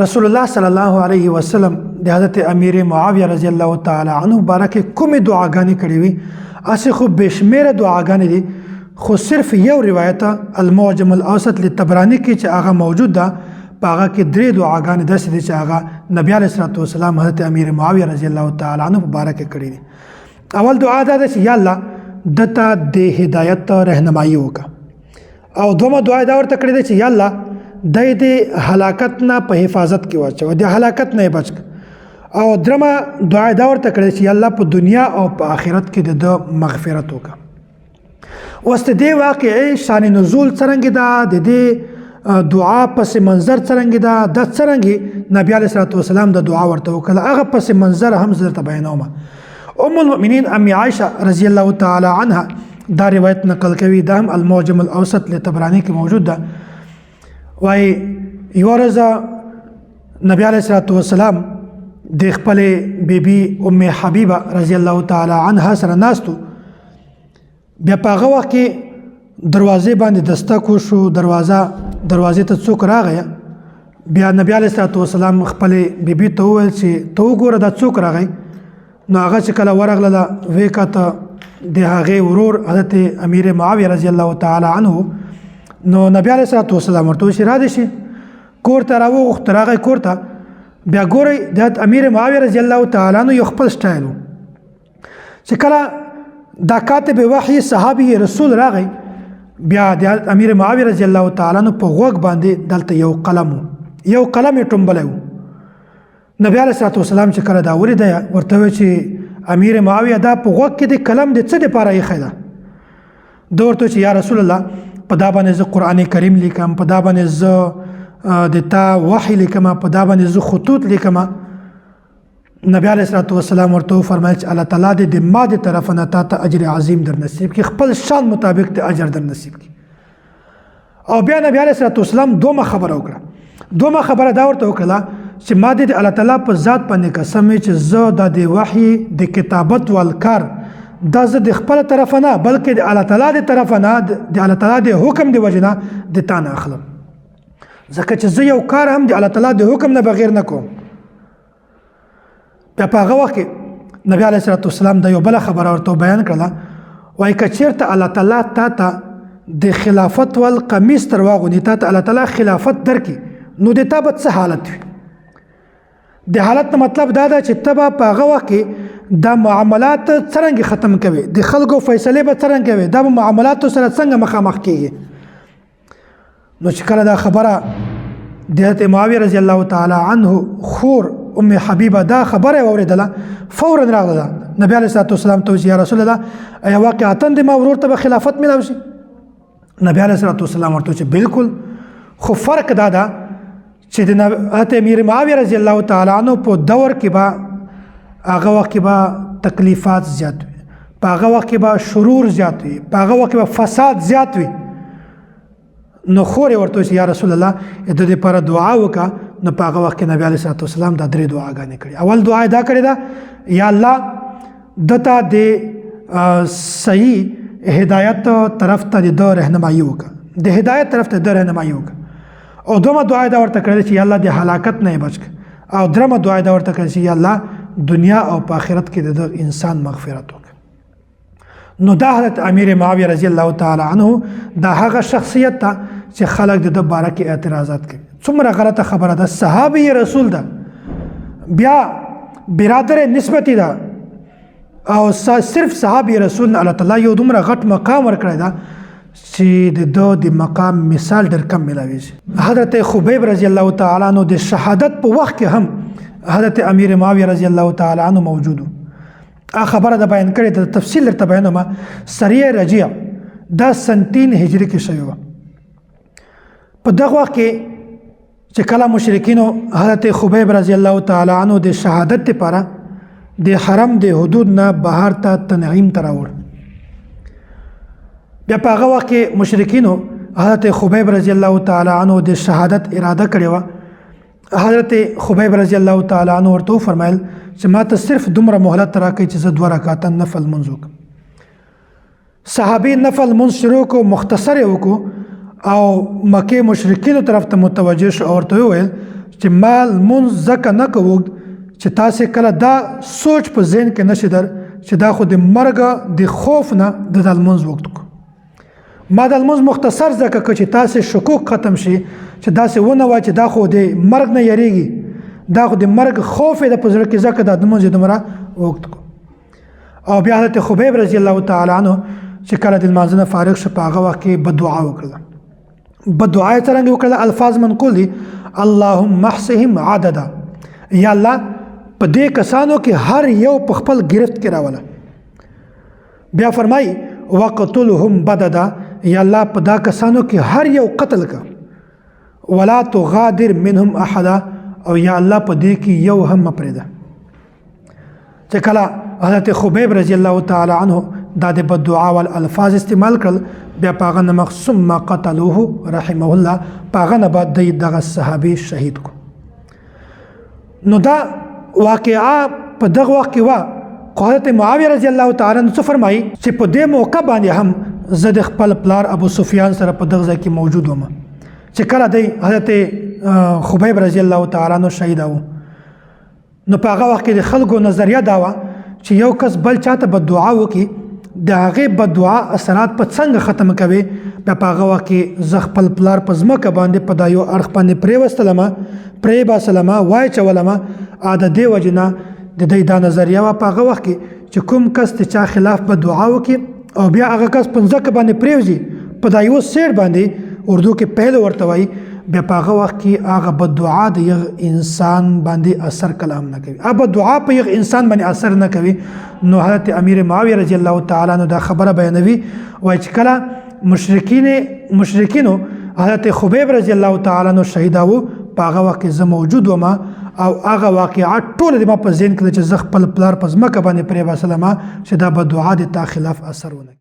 رسول الله صلی الله علیه وسلم د حضرت امیر معاویه رضی الله تعالی عنه بارکه کومې دعاګانې کړې وي اسی خو بشمیره دعاګانې دي خو صرف یو روایت المعجم الاوسط للطبرانی کې چې هغه موجود ده په هغه کې درې دعاګانې داسې دي چې هغه نبی علیه الصلوۃ والسلام حضرت امیر معاویه رضی الله تعالی عنه مبارکه کړې دي. اول دعا دا ده چې یا الله دته د هدایت رهنمایي وکړه او دومره دعا دا ورته کړې ده چې یا الله د هلاکت نه په حفاظت کې واچو د هلاکت نه بچ او درمه دعا دا ورته کړې چې الله په دنیا او په آخرت کې د مغفرت وکړه. اوس د دې واقعي شان نزول څرنګه ده د دې دعا پس منظر څرنګه ده د څرنګه نبی علیه الصلوۃ والسلام د دعا ورته وکړه هغه پس منظر هم زه ته بیانوم. ام المؤمنین ام عائشه رضی الله تعالی عنها دا روایت نقل کوي دا هم المعجم الاوسط لطبرانی کې موجود ده. وای یو ورځ نبی علیه الصلوۃ والسلام د خپل بیبي ام حبیبه رضی الله تعالی عنها سره ناستو بیا په هغه وخت کې دروازې باندې دستک وشو دروازې ته څوک راغی بیا نبی علیه الصلوۃ والسلام خپل بیبي ته وویل چې ته وګوره دا څوک راغی نو هغه چې کله ورغله وی کاته د هغې ورور حضرت امیر معاویه رضی الله تعالی عنه نو نبی علیه الصلوۃ والسلام ورته وشي را دي شي کور ته راوغوښت راغی کور ته بیا ګورئ د امیر معاویه رضی الله تعالی عنه یو خپل سټایل چې کله دا کاتب وحی صحابي رسول راغی بیا د امیر معاویه رضی الله تعالی عنه په غوږ باندې دلته یو قلم یې ټومبلی و. نبی علیه الصلوۃ والسلام چې کله دا ولید ورته وی چې امیر معاویه دا په غوږ کې د قلم د څه دپاره ایښی ده ده ورته چې یا رسول الله په دا باندې زه قرآن کریم لیکم په دا باندې زه د تا وحی لیکم په دا باندې زه خطوط لیکم. نبی علیه الصلوۃ والسلام ورته وفرمایل چې الله تعالی د ما د طرفه نه تا ته اجر عظیم در نصیب کړي خپل شان مطابق د اجر در نصیب کړي. او بیا نبی علیه الصلوۃ والسلام دومره خبره دا ورته وکړه چې ما د الله تعالی په ذات باندې قسم چې زه د وحی د کتابت والکار دا زه د خپل طرف نه بلکې د الله تعالی د طرف نه د الله تعالی د حکم د وجنه د تا نه اخلم ځکه چې زه یو کار هم د الله تعالی د حکم نه بغیر نه کوم. بیا په هغه وخت کې نبی علیه الصلوۃ والسلام د یو بله خبره ورته بیان کړله وایي که چېرته الله تعالی تا ته د خلافت والقمیص تر واغوني تا ته الله تعالی خلافت درکړي نو د تا به څه حالت وي. د حالت نه مطلب دا ده چې ته به په هغه وخت کې دا معاملات څرنګه ختم کوي د خلکو فیصلې به څرنګه کوي دا به معاملاتو سره څنګه مخامخ کیږي. نو چې کله دا خبره د حضرت معاویه رضی الله تعالی عنه خور ام حبیبه دا خبره واورېدله فورا راغله نبی علیه الصلوۃ والسلام ته یا رسول الله ایا واقعتا د ما ورور ته به خلافت میلاو شي؟ نبی علیه الصلوۃ والسلام ورته چې بالکل خو فرق دا ده چې د حضرت امیر معاویه رضی الله تعالی عنه په دور کې به هغه وخت کې به تکلیفات زیات وي په هغه وخت کې به شرور زیات وي په هغه وخت کې به فساد زیات وي. نو خور یې ورته چې یا رسول الله د دې لپاره دعا وکړه. نو په هغه وخت کې نبی علیه الصلوۃ والسلام دا درې دعاګانې کړي. اول دعا دا کړې ده یا الله دته د صحیح هدایت طرف ته د رهنمایي وکړه د هدایت طرف ته د رهنمایي وکړه. او دومره دعا دا ورته کړې چې یا الله د هلاکت نه بچ کړه او درمه دعا دا ورته کړې چې یا الله دنیا او په آخرت کې د انسان مغفرت وکړه. نو دا حضرت امیر معاویه رضی الله تعالی عنه دا هغه شخصیت ته چې خلک د باره کې اعتراضات کوي څومره غلطه خبره ده. صحابي رسول ده بیا برادر نسبتی ده او صرف صحابي رسول الله تعالی یو دومره غټ مقام ورکړی ده چې د مقام مثال ډېر کم ملاویږي. حضرت خبیب رضی الله تعالی عنه د شهادت په وخت کې هم حضرت امیر معاویه رضی الله تعالی عنه موجود و. خبره د بیان کړې د تفصیل درته بیانوم. سریه رجیع دا 3 هجری کې شوی و. په دغه وخت کې چې کله مشرکینو حضرت خبیب رضی الله تعالی عنه د شهادت لپاره د حرم د حدود نه بهر ته تنعیم ته راوړ. بیا په هغه وخت کې مشرکینو حضرت خبیب رضی الله تعالی عنه د شهادت اراده کړې وه. حضرت خبیب رضی الله تعالی عنه ورته وفرمایل چې ما ته صرف دومره مهلت راکړئ چې زه 2 رکعاته نفل لمونځ وکړم. صحابي نفل لمونځ شروع کړو مختصر یې وکړو او مکې مشرکینو طرف ته متوجه شو او ورته وویل چې ما لمونځ ځکه نه کوو چې تاسې کله دا سوچ په ذهن کې نشي در چې دا خو د مرګ د خوف نه د لمونځ وخت کو ما د لمونځ مختصر ځکه که چې تاسې شکوک ختم شي چې داسې ونه وای چې دا خو د مرګ نه یریږي دا خو د مرګ خوف د په زړه کې ځکه دا لمونځ دومره وخت کو او بیا حضرت خبیب رضی الله تعالی عنہ چې کله د لمانځه نه فارغ شو په هغه وخت کې بدعا وکړه بدعا یې څرنګه وکړه الفاظ منقول دي اللهم احصهم عددا یا الله په دې کسانو کې هر یو په خپل گرفت کې راوله بیا فرمای وقتلهم بددا یا الله په دا کسانو کې هر یو قتل کا ولا تغادر منهم احدا او یا الله په دې کې یو هم پرېده چې کله حضرت خبیب رضی الله تعالی عنہ دا د بدعا ول الفاظ استعمال کړل بیا پاغه نه ثم قتلوه رحمه الله پاغه نه بعد دغه صحابي شهید کو نو دا واقعا په دغه وخت کې وا حضرت معاویه رضی الله تعالی عنہ فرمایي چې په دې موقع باندې هم زه د خپل پلار ابو سفیان سره په دغه ځای کې موجود وم چې کله دی حضرت خبیب رضی الله تعالی عنہ شهید و نو په هغه وخت کې د خلکو نظریه دا و چې یو کس بل چاته بدعا وکي د هغه بدعا اثرات په څنګه ختم کوي په هغه وخت کې ز خپل پلار په ځمکه باندې په دایو اړخ باندې پرې وستلمه پرې با سلامه وای چولمه عادت دی وجنا د دې دا نظریه و په هغه وخت کې چې کوم کس ته چا خلاف بدعا وکي او بیا هغه کس په ځمکه باندې پرېوځي په دایو سیر باندې اردو کې پهل ورته وای بیا په هغه وخت کې هغه بدعا د یو انسان باندې اثر کلام نه کوي هغه بدعا په یو انسان باندې اثر نه کوي نو حضرت امیر معاویه رضی الله تعالی عنہ دا خبره بیانوي وای چې کله مشرکینو حضرت خبیب رضی الله تعالی عنہ شهیداو په هغه وخت کې زه موجود وم او هغه واقعات ټول د ما په ذهن کې چې زه خپل پلار په ځمکه باندې پرې وسلمه چې دا بدعا د تا خلاف اثر ونه